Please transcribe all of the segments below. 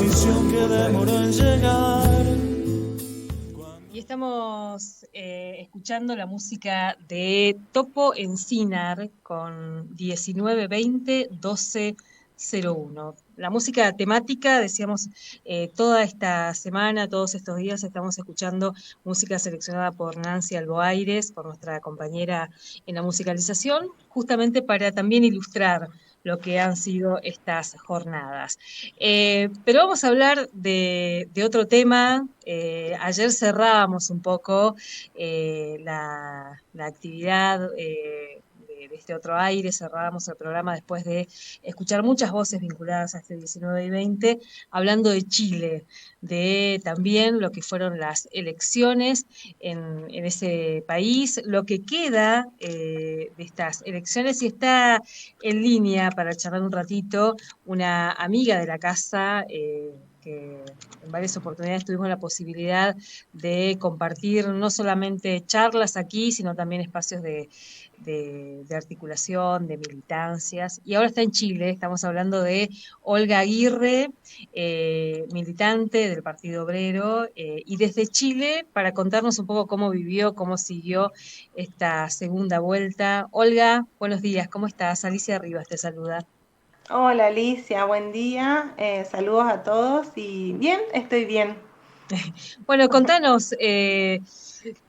bendición que demoró en llegar. Y estamos escuchando la música de Topo Encinar con 1920-1201. La música temática, decíamos, toda esta semana, todos estos días estamos escuchando música seleccionada por Nancy Alboaires, por nuestra compañera en la musicalización, justamente para también ilustrar lo que han sido estas jornadas. Pero vamos a hablar de otro tema. Ayer cerrábamos un poco la actividad de este otro aire, cerrábamos el programa después de escuchar muchas voces vinculadas a este 19 y 20, hablando de Chile, de también lo que fueron las elecciones en ese país, lo que queda de estas elecciones, y está en línea para charlar un ratito una amiga de la casa, que en varias oportunidades tuvimos la posibilidad de compartir no solamente charlas aquí, sino también espacios de articulación, de militancias. Y ahora está en Chile, estamos hablando de Olga Aguirre, militante del Partido Obrero, y desde Chile, para contarnos un poco cómo vivió, cómo siguió esta segunda vuelta. Olga, buenos días, ¿cómo estás? Alicia Rivas te saluda. Hola Alicia, buen día, saludos a todos y bien, estoy bien. Bueno, contanos,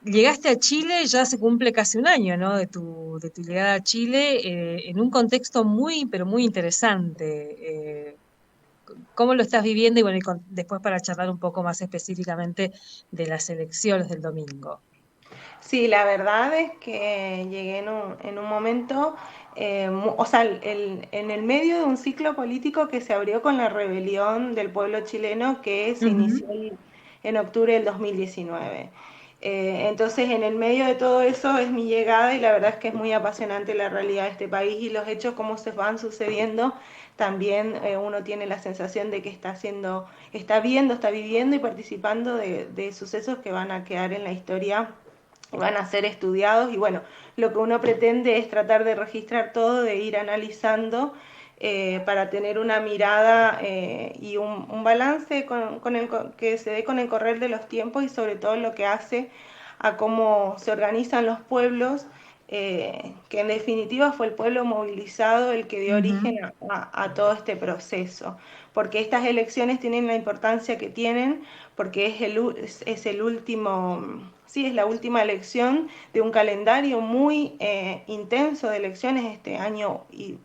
llegaste a Chile, ya se cumple casi un año, ¿no? De tu llegada a Chile, en un contexto muy, pero muy interesante. ¿Cómo lo estás viviendo? Y bueno, después para charlar un poco más específicamente de las elecciones del domingo. Sí, la verdad es que llegué en un momento, o sea, en el medio de un ciclo político que se abrió con la rebelión del pueblo chileno que se Ujú. inició en octubre del 2019. Entonces, en el medio de todo eso es mi llegada y la verdad es que es muy apasionante la realidad de este país y los hechos, cómo se van sucediendo. También uno tiene la sensación de que está viendo, está viviendo y participando de sucesos que van a quedar en la historia, van a ser estudiados y bueno, lo que uno pretende es tratar de registrar todo, de ir analizando para tener una mirada y un balance que se dé con el correr de los tiempos y sobre todo lo que hace a cómo se organizan los pueblos, que en definitiva fue el pueblo movilizado el que dio Ujú. origen a todo este proceso, porque estas elecciones tienen la importancia que tienen, porque es el último, sí, es la última elección de un calendario muy intenso de elecciones este año y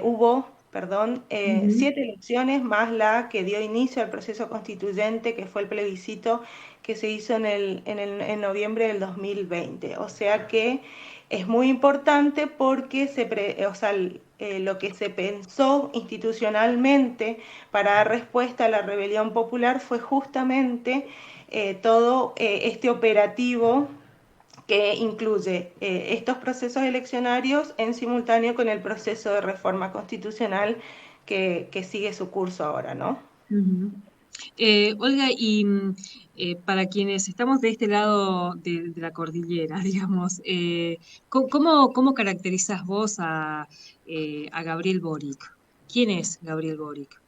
hubo, perdón, Ujú. 7 elecciones más la que dio inicio al proceso constituyente, que fue el plebiscito que se hizo en noviembre del 2020. O sea que es muy importante porque o sea, lo que se pensó institucionalmente para dar respuesta a la rebelión popular fue justamente todo este operativo que incluye estos procesos eleccionarios en simultáneo con el proceso de reforma constitucional que sigue su curso ahora, ¿no? Ujú. Olga, y para quienes estamos de este lado de la cordillera, digamos, ¿cómo caracterizas vos a Gabriel Boric? ¿Quién es Gabriel Boric?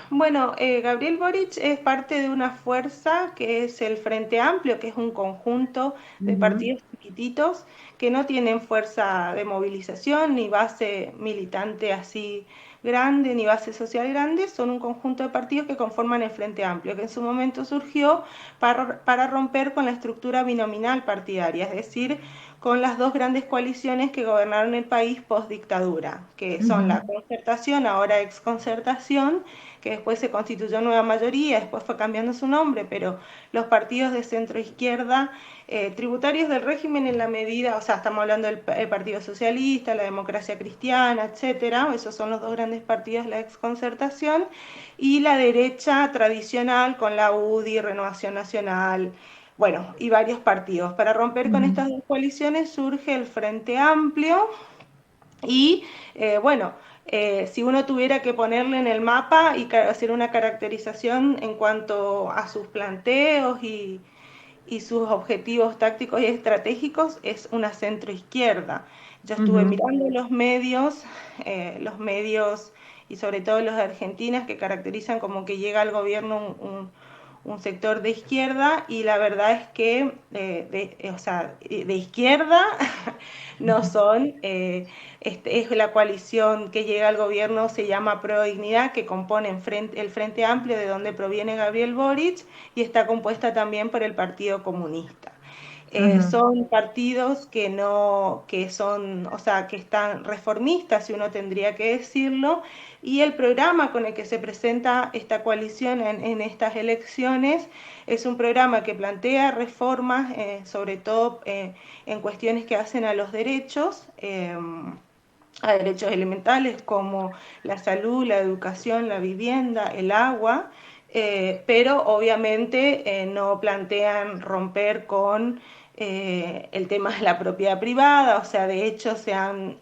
Bueno, Gabriel Boric es parte de una fuerza que es el Frente Amplio, que es un conjunto de Ujú. partidos chiquititos que no tienen fuerza de movilización ni base militante así grande, ni base social grande, son un conjunto de partidos que conforman el Frente Amplio, que en su momento surgió para romper con la estructura binominal partidaria, es decir, con las dos grandes coaliciones que gobernaron el país post dictadura, que son Ujú. la Concertación, ahora Exconcertación, que después se constituyó nueva mayoría, después fue cambiando su nombre, pero los partidos de centro izquierda, tributarios del régimen en la medida, o sea, estamos hablando del Partido Socialista, la Democracia Cristiana, etcétera, esos son los dos grandes partidos de la Exconcertación, y la derecha tradicional con la UDI, Renovación Nacional, bueno, y varios partidos. Para romper con Ujú. estas dos coaliciones surge el Frente Amplio y bueno, si uno tuviera que ponerle en el mapa y hacer una caracterización en cuanto a sus planteos y sus objetivos tácticos y estratégicos, es una centroizquierda. Yo estuve Ujú. mirando los medios y sobre todo los de Argentina, que caracterizan como que llega al gobierno un sector de izquierda, y la verdad es que o sea, de izquierda no son. Es la coalición que llega al gobierno, se llama Pro Dignidad, que compone el Frente Amplio, de donde proviene Gabriel Boric, y está compuesta también por el Partido Comunista. Son partidos que no, que son, o sea, que están reformistas, si uno tendría que decirlo, y el programa con el que se presenta esta coalición en estas elecciones es un programa que plantea reformas, sobre todo en cuestiones que hacen a los derechos, a derechos elementales como la salud, la educación, la vivienda, el agua, pero obviamente no plantean romper con el tema de la propiedad privada. O sea, de hecho se han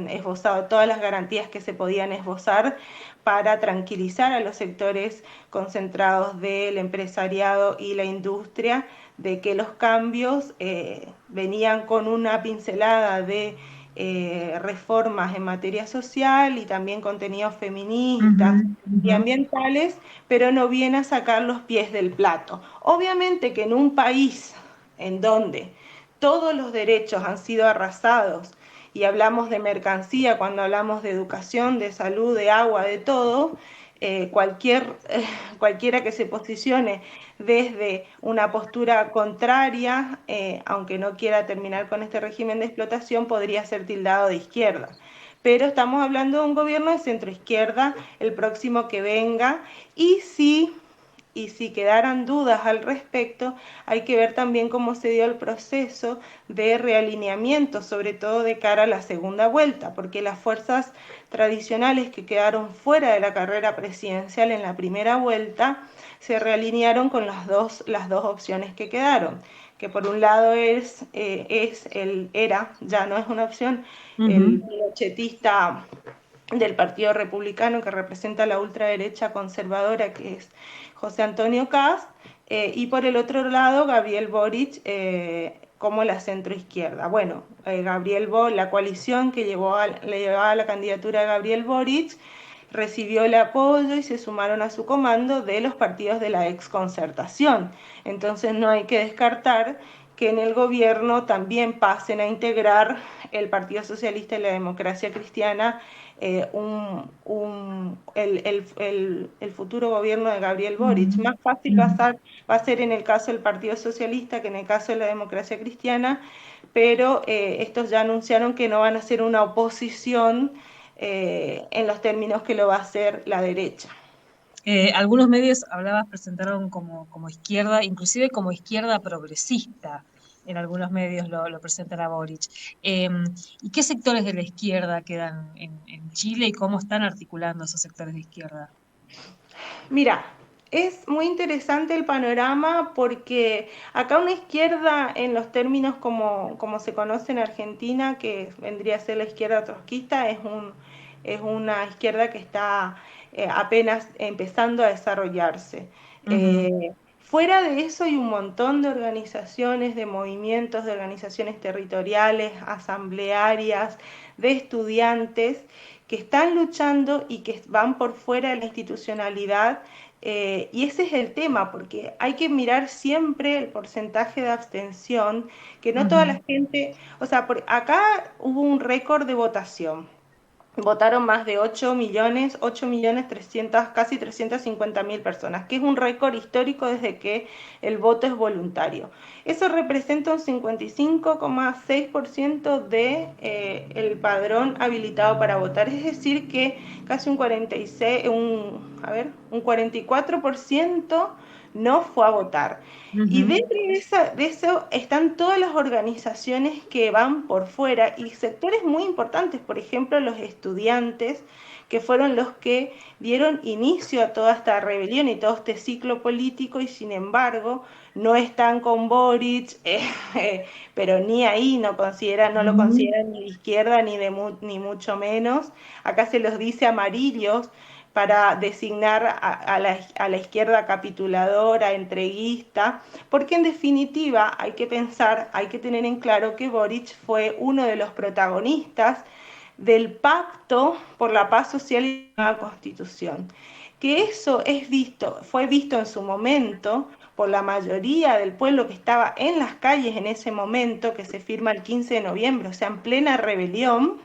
esbozado todas las garantías que se podían esbozar para tranquilizar a los sectores concentrados del empresariado y la industria, de que los cambios venían con una pincelada de reformas en materia social y también contenidos feministas y ambientales, pero no viene a sacar los pies del plato. Obviamente que en un país en donde todos los derechos han sido arrasados, y hablamos de mercancía cuando hablamos de educación, de salud, de agua, de todo, cualquiera que se posicione desde una postura contraria, aunque no quiera terminar con este régimen de explotación, podría ser tildado de izquierda. Pero estamos hablando de un gobierno de centroizquierda, el próximo que venga, y si quedaran dudas al respecto, hay que ver también cómo se dio el proceso de realineamiento, sobre todo de cara a la segunda vuelta, porque las fuerzas tradicionales que quedaron fuera de la carrera presidencial en la primera vuelta se realinearon con las dos opciones que quedaron, que por un lado ya no es una opción, el pinochetista del Partido Republicano, que representa la ultraderecha conservadora, que es José Antonio Kast, y por el otro lado Gabriel Boric como la centroizquierda. Bueno, la coalición que le llevaba la candidatura a Gabriel Boric recibió el apoyo y se sumaron a su comando de los partidos de la exconcertación. Entonces no hay que descartar que en el gobierno también pasen a integrar el Partido Socialista y la Democracia Cristiana, el futuro gobierno de Gabriel Boric. Más fácil va a ser en el caso del Partido Socialista que en el caso de la Democracia Cristiana, pero estos ya anunciaron que no van a hacer una oposición en los términos que lo va a hacer la derecha. Algunos medios presentaron como izquierda, inclusive como izquierda progresista. En algunos medios lo presentan a Boric. ¿Y qué sectores de la izquierda quedan en Chile y cómo están articulando esos sectores de izquierda? Mira, es muy interesante el panorama, porque acá una izquierda en los términos como se conoce en Argentina, que vendría a ser la izquierda trotskista, es una izquierda que está apenas empezando a desarrollarse. Fuera de eso hay un montón de organizaciones, de movimientos, de organizaciones territoriales, asamblearias, de estudiantes que están luchando y que van por fuera de la institucionalidad. Y ese es el tema, porque hay que mirar siempre el porcentaje de abstención, que no toda la gente, o sea, acá hubo un récord de votación. Votaron más de 8 millones, casi 350.000 personas, que es un récord histórico desde que el voto es voluntario. Eso representa un 55,6% de el padrón habilitado para votar, es decir que casi un 44% no fue a votar. Y dentro de eso están todas las organizaciones que van por fuera y sectores muy importantes, por ejemplo los estudiantes, que fueron los que dieron inicio a toda esta rebelión y todo este ciclo político, y sin embargo no están con Boric, pero ni ahí no lo consideran ni de izquierda ni mucho menos. Acá se los dice amarillos para designar a la izquierda capituladora, entreguista, porque en definitiva hay que tener en claro que Boric fue uno de los protagonistas del Pacto por la Paz Social y la Constitución. Que eso fue visto en su momento por la mayoría del pueblo que estaba en las calles en ese momento, que se firma el 15 de noviembre, o sea, en plena rebelión,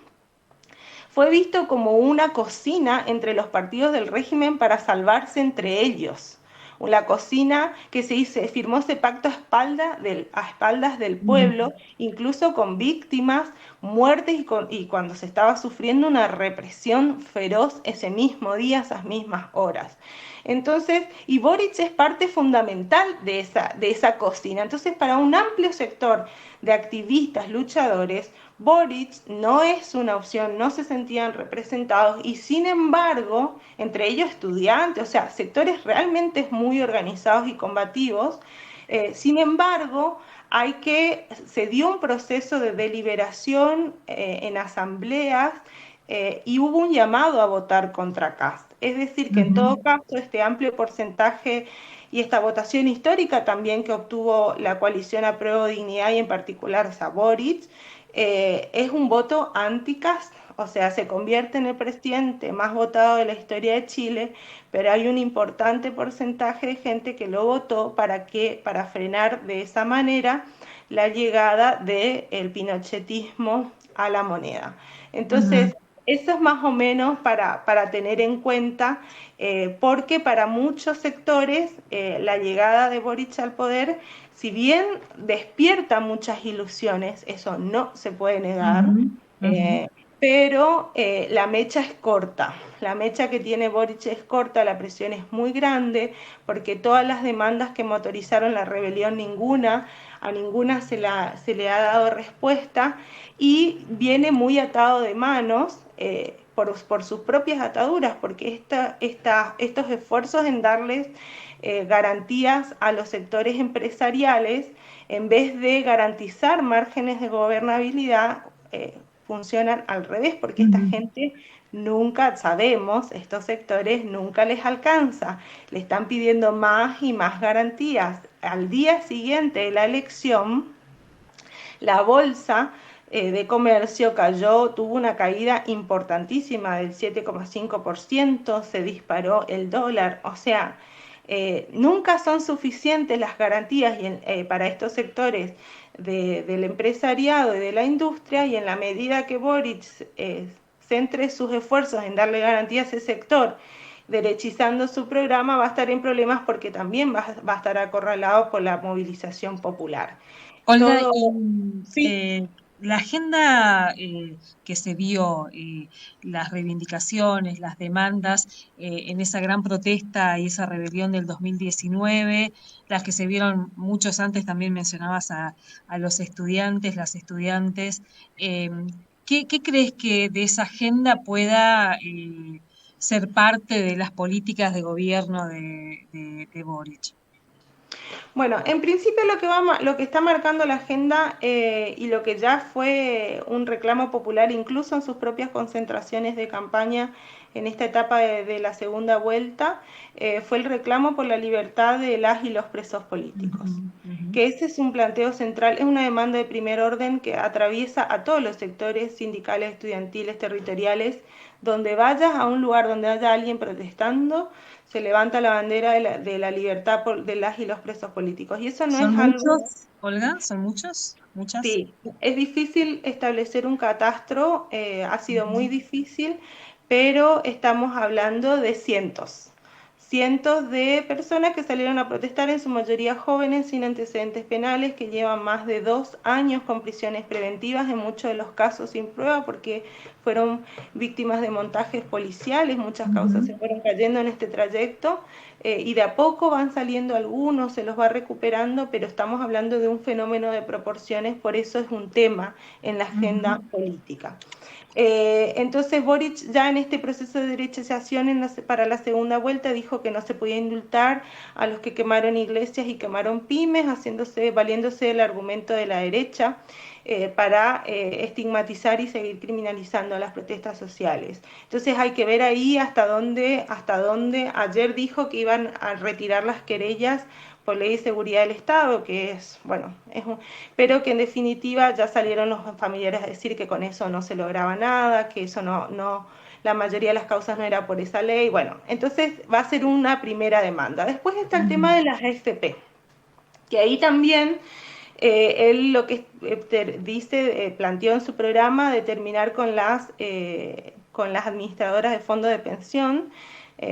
fue visto como una cocina entre los partidos del régimen para salvarse entre ellos. La cocina que se firmó ese pacto a espaldas del pueblo, incluso con víctimas, muertes y cuando se estaba sufriendo una represión feroz ese mismo día, esas mismas horas. Entonces, y Boric es parte fundamental de esa cocina. Entonces, para un amplio sector de activistas, luchadores, Boric no es una opción, no se sentían representados y sin embargo, entre ellos estudiantes, o sea, sectores realmente muy organizados y combativos, sin embargo, se dio un proceso de deliberación en asambleas y hubo un llamado a votar contra Kast. Es decir, que en todo caso este amplio porcentaje y esta votación histórica también que obtuvo la coalición Apruebo Dignidad y en particular Boric, es un voto anti-Kast, o sea, se convierte en el presidente más votado de la historia de Chile, pero hay un importante porcentaje de gente que lo votó para frenar de esa manera la llegada del pinochetismo a la moneda. Entonces, eso es más o menos para tener en cuenta, porque para muchos sectores la llegada de Boric al poder, si bien despierta muchas ilusiones, eso no se puede negar, pero la mecha es corta. La mecha que tiene Boric es corta, la presión es muy grande, porque todas las demandas que motorizaron la rebelión, a ninguna se le ha dado respuesta y viene muy atado de manos por sus propias ataduras, porque estos esfuerzos en darles garantías a los sectores empresariales, en vez de garantizar márgenes de gobernabilidad, funcionan al revés, porque esta gente nunca, sabemos, estos sectores nunca les alcanza, le están pidiendo más y más garantías. Al día siguiente de la elección, la bolsa de comercio tuvo una caída importantísima del 7,5%, se disparó el dólar, o sea, nunca son suficientes las garantías para estos sectores del empresariado y de la industria, y en la medida que Boric centre sus esfuerzos en darle garantías a ese sector, derechizando su programa, va a estar en problemas porque también va a estar acorralado por la movilización popular. Olga, Sí. la agenda que se vio, las reivindicaciones, las demandas en esa gran protesta y esa rebelión del 2019, las que se vieron muchos antes, también mencionabas a los estudiantes, las estudiantes, ¿qué crees que de esa agenda pueda ser parte de las políticas de gobierno de Boric? Bueno, en principio lo que está marcando la agenda y lo que ya fue un reclamo popular, incluso en sus propias concentraciones de campaña en esta etapa de la segunda vuelta, fue el reclamo por la libertad de las y los presos políticos. Que ese es un planteo central, es una demanda de primer orden que atraviesa a todos los sectores sindicales, estudiantiles, territoriales. Donde vayas a un lugar donde haya alguien protestando, se levanta la bandera de la libertad de las y los presos políticos. Y eso no ¿Son es algo... muchos, Olga? ¿Son muchos? ¿Muchas? Sí, es difícil establecer un catastro, ha sido muy difícil, pero estamos hablando de cientos de personas que salieron a protestar, en su mayoría jóvenes sin antecedentes penales, que llevan más de 2 años con prisiones preventivas, en muchos de los casos sin prueba, porque fueron víctimas de montajes policiales, muchas causas se fueron cayendo en este trayecto, y de a poco van saliendo algunos, se los va recuperando, pero estamos hablando de un fenómeno de proporciones, por eso es un tema en la agenda política. Entonces Boric ya en este proceso de derechización para la segunda vuelta dijo que no se podía indultar a los que quemaron iglesias y quemaron pymes, valiéndose del argumento de la derecha. para estigmatizar y seguir criminalizando las protestas sociales. Entonces hay que ver ahí hasta dónde ayer dijo que iban a retirar las querellas por ley de seguridad del Estado, que es, bueno, pero que en definitiva ya salieron los familiares a decir que con eso no se lograba nada, que eso no, la mayoría de las causas no era por esa ley. Bueno, entonces va a ser una primera demanda. Después está el tema de las AFP, que ahí también él lo que dice, planteó en su programa de terminar con las administradoras de fondos de pensión,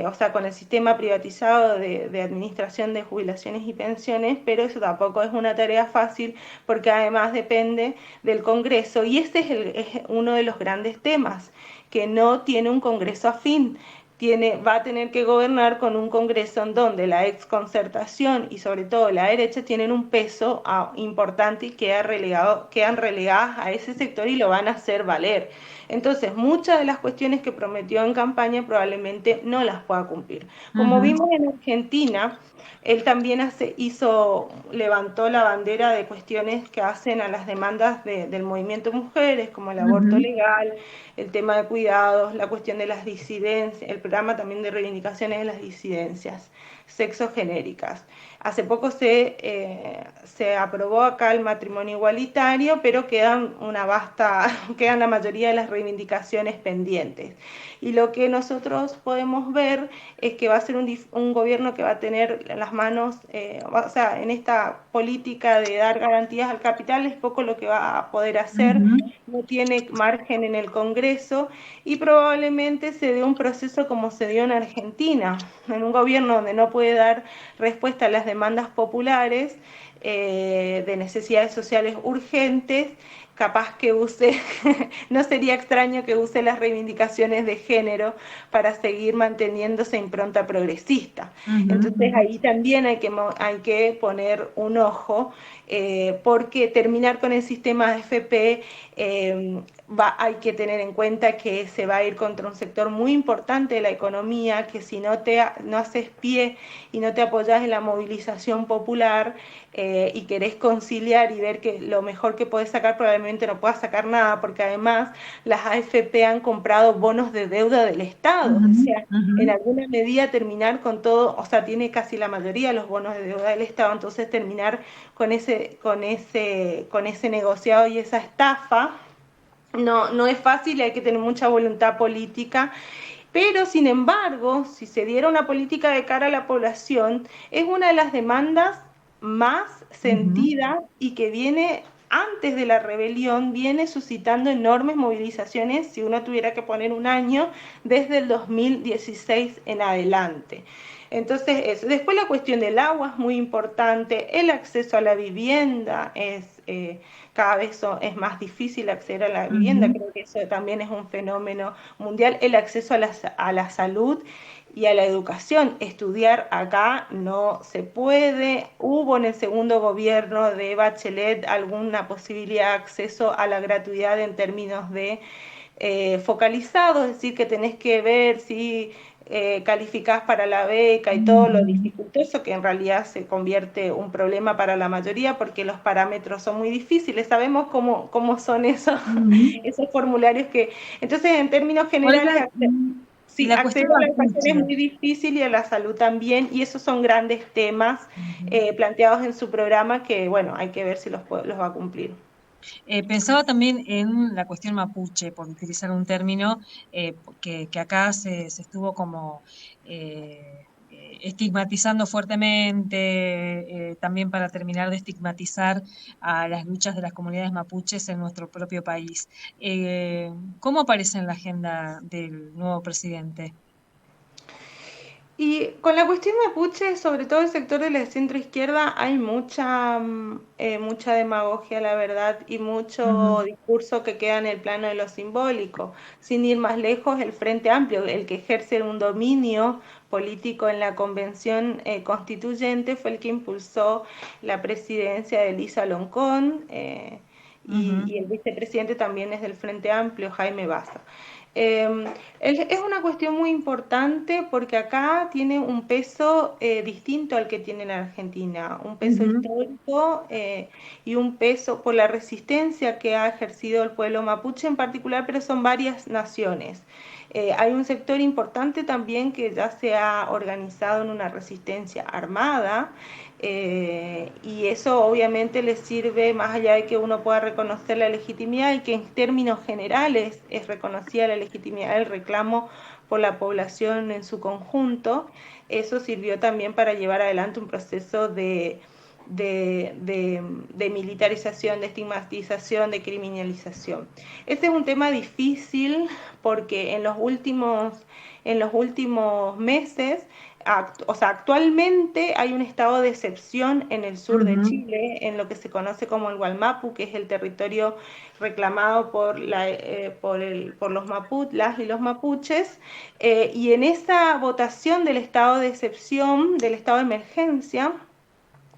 o sea, con el sistema privatizado de administración de jubilaciones y pensiones, pero eso tampoco es una tarea fácil porque además depende del Congreso y ese es uno de los grandes temas, que no tiene un Congreso afín. Va a tener que gobernar con un Congreso en donde la exconcertación y sobre todo la derecha tienen un peso importante y quedan relegadas a ese sector y lo van a hacer valer. Entonces, muchas de las cuestiones que prometió en campaña probablemente no las pueda cumplir. Como vimos en Argentina, él también levantó la bandera de cuestiones que hacen a las demandas del movimiento mujeres, como el aborto legal, el tema de cuidados, la cuestión de las disidencias, el programa también de reivindicaciones de las disidencias sexogenéricas. Hace poco se aprobó acá el matrimonio igualitario, pero quedan la mayoría de las reivindicaciones pendientes. Y lo que nosotros podemos ver es que va a ser un gobierno que va a tener las manos, o sea, en esta política de dar garantías al capital es poco lo que va a poder hacer, no tiene margen en el Congreso y probablemente se dé un proceso como se dio en Argentina, en un gobierno donde no puede dar respuesta a las demandas populares de necesidades sociales urgentes, capaz que no sería extraño que use las reivindicaciones de género para seguir manteniendo esa impronta progresista. Entonces ahí también hay que poner un ojo, porque terminar con el sistema AFP hay que tener en cuenta que se va a ir contra un sector muy importante de la economía, que si no haces pie y no te apoyas en la movilización popular y querés conciliar y ver que lo mejor que podés sacar, probablemente no puedas sacar nada, porque además las AFP han comprado bonos de deuda del Estado, o sea, en alguna medida terminar con todo, o sea, tiene casi la mayoría de los bonos de deuda del Estado, entonces terminar con ese negociado y esa estafa no es fácil, hay que tener mucha voluntad política, pero sin embargo, si se diera una política de cara a la población, es una de las demandas más sentidas y que viene antes de la rebelión, viene suscitando enormes movilizaciones, si uno tuviera que poner un año, desde el 2016 en adelante. Entonces, eso. Después la cuestión del agua es muy importante, el acceso a la vivienda cada vez es más difícil acceder a la vivienda, creo que eso también es un fenómeno mundial, el acceso a la salud y a la educación. Estudiar acá no se puede. Hubo en el segundo gobierno de Bachelet alguna posibilidad de acceso a la gratuidad en términos de focalizado, es decir, que tenés que ver si calificás para la beca y todo lo dificultoso, que en realidad se convierte un problema para la mayoría porque los parámetros son muy difíciles. Sabemos cómo son esos formularios que... Entonces, en términos generales... Sí, acceder a la educación es muy difícil y a la salud también, y esos son grandes temas planteados en su programa que, bueno, hay que ver si los va a cumplir. Pensaba también en la cuestión mapuche, por utilizar un término que acá se estuvo como estigmatizando fuertemente, también para terminar de estigmatizar a las luchas de las comunidades mapuches en nuestro propio país. ¿Cómo aparece en la agenda del nuevo presidente? Y con la cuestión mapuche, sobre todo el sector de la centroizquierda, hay mucha demagogia, la verdad, y mucho discurso que queda en el plano de lo simbólico. Sin ir más lejos, el Frente Amplio, el que ejerce un dominio político en la convención constituyente, fue el que impulsó la presidencia de Elisa Loncón, y el vicepresidente también es del Frente Amplio, Jaime Baza. Es una cuestión muy importante porque acá tiene un peso distinto al que tiene en Argentina, un peso Ujú, histórico y un peso por la resistencia que ha ejercido el pueblo mapuche en particular, pero son varias naciones. Hay un sector importante también que ya se ha organizado en una resistencia armada, y eso obviamente les sirve, más allá de que uno pueda reconocer la legitimidad y que en términos generales es reconocida la legitimidad del reclamo por la población en su conjunto, eso sirvió también para llevar adelante un proceso de militarización, de estigmatización, de criminalización. Este es un tema difícil porque en los últimos meses, o sea, actualmente hay un estado de excepción en el sur de ujú, Chile, en lo que se conoce como el Gualmapu, que es el territorio reclamado por los las y los mapuches, y en esa votación del estado de excepción, del estado de emergencia,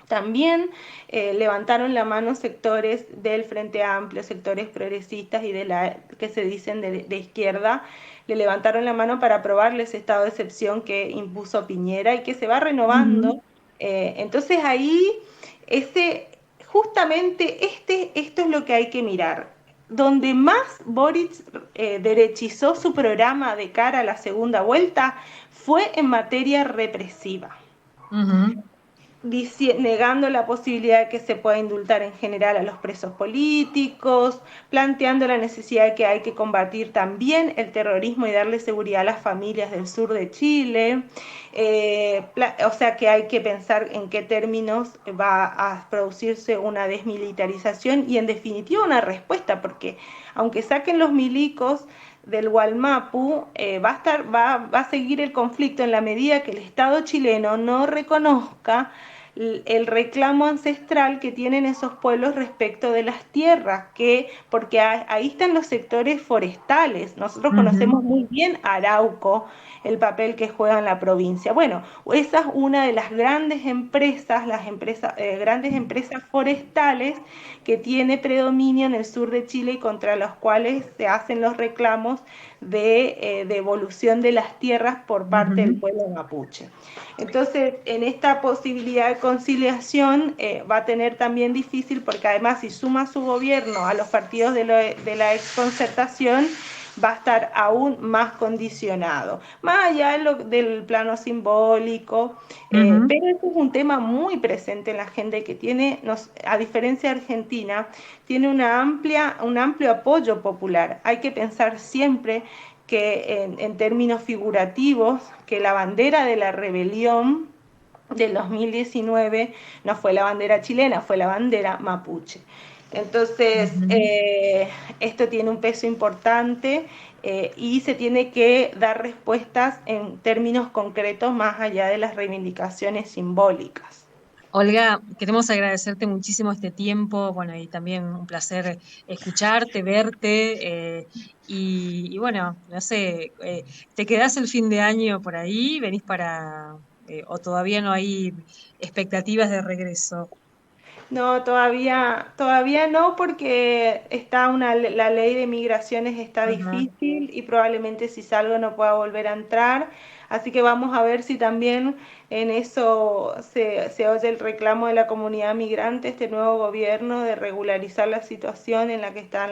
también levantaron la mano sectores del Frente Amplio, sectores progresistas y de la que se dicen de izquierda, le levantaron la mano para aprobarle ese estado de excepción que impuso Piñera y que se va ujú. renovando. Entonces ahí, justamente esto es lo que hay que mirar. Donde más Boric derechizó su programa de cara a la segunda vuelta fue en materia represiva, Ujú, negando la posibilidad de que se pueda indultar en general a los presos políticos, planteando la necesidad de que hay que combatir también el terrorismo y darle seguridad a las familias del sur de Chile, o sea que hay que pensar en qué términos va a producirse una desmilitarización y en definitiva una respuesta, porque aunque saquen los milicos del Gualmapu, va a seguir el conflicto en la medida que el Estado chileno no reconozca el reclamo ancestral que tienen esos pueblos respecto de las tierras, porque ahí están los sectores forestales. Nosotros ujú, conocemos muy bien Arauco, el papel que juega en la provincia. Bueno, esa es una de las grandes empresas forestales que tiene predominio en el sur de Chile y contra los cuales se hacen los reclamos de devolución de las tierras por parte del ujú. pueblo mapuche. Entonces, en esta posibilidad de conciliación va a tener también difícil, porque además si suma su gobierno a los partidos de la exconcertación, va a estar aún más condicionado, más allá del plano simbólico, Ujú. pero eso es un tema muy presente en la gente que tiene, a diferencia de Argentina, tiene un amplio apoyo popular. Hay que pensar siempre que en términos figurativos, que la bandera de la rebelión del 2019 no fue la bandera chilena, fue la bandera mapuche. Entonces, Ujú. esto tiene un peso importante y se tiene que dar respuestas en términos concretos más allá de las reivindicaciones simbólicas. Olga, queremos agradecerte muchísimo este tiempo, bueno, y también un placer escucharte, verte, y bueno, no sé, ¿te quedás el fin de año por ahí? ¿Venís o todavía no hay expectativas de regreso? No, todavía no, porque la ley de migraciones está Ajá. difícil y probablemente si salgo no pueda volver a entrar. Así que vamos a ver si también en eso se oye el reclamo de la comunidad migrante, este nuevo gobierno, de regularizar la situación en la que está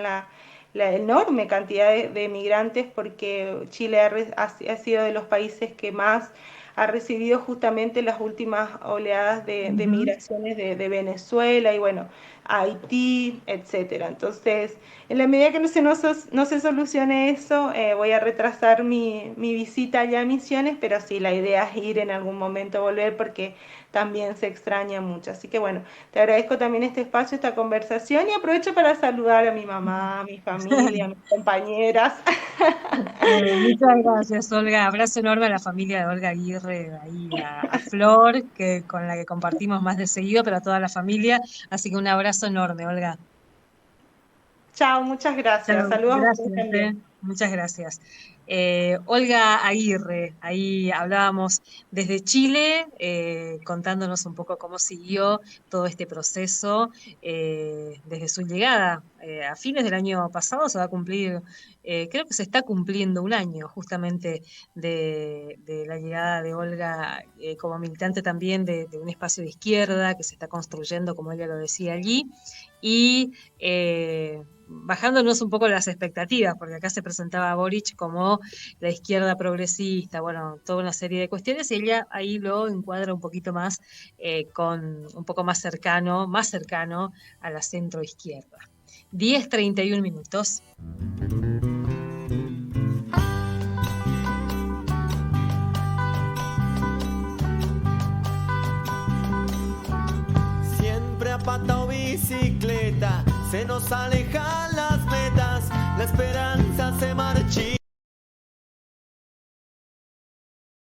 la enorme cantidad de migrantes, porque Chile ha sido de los países que más ha recibido justamente las últimas oleadas de Ujú. migraciones de Venezuela y bueno, Haití, etcétera. Entonces, en la medida que no se solucione eso, voy a retrasar mi visita allá a Misiones, pero sí, la idea es ir en algún momento, volver, porque también se extraña mucho. Así que bueno, te agradezco también este espacio, esta conversación y aprovecho para saludar a mi mamá, a mi familia, a mis compañeras. Muchas gracias, Olga. Abrazo enorme a la familia de Olga Aguirre, ahí a Flor, con la que compartimos más de seguido, pero a toda la familia. Así que un abrazo enorme, Olga. Chao, muchas gracias. Chao, Saludos a ustedes gracias, también. Muchas gracias. Olga Aguirre, ahí hablábamos desde Chile, contándonos un poco cómo siguió todo este proceso desde su llegada. A fines del año pasado se va a cumplir, creo que se está cumpliendo un año justamente de la llegada de Olga como militante también de un espacio de izquierda que se está construyendo, como ella lo decía allí, y bajándonos un poco las expectativas, porque acá se presentaba a Boric como la izquierda progresista, bueno, toda una serie de cuestiones, y ella ahí lo encuadra un poquito más con un poco más cercano a la centro izquierda. 10:31 minutos. Siempre a pata o bicicleta, se nos alejan las metas, la esperanza se marchita.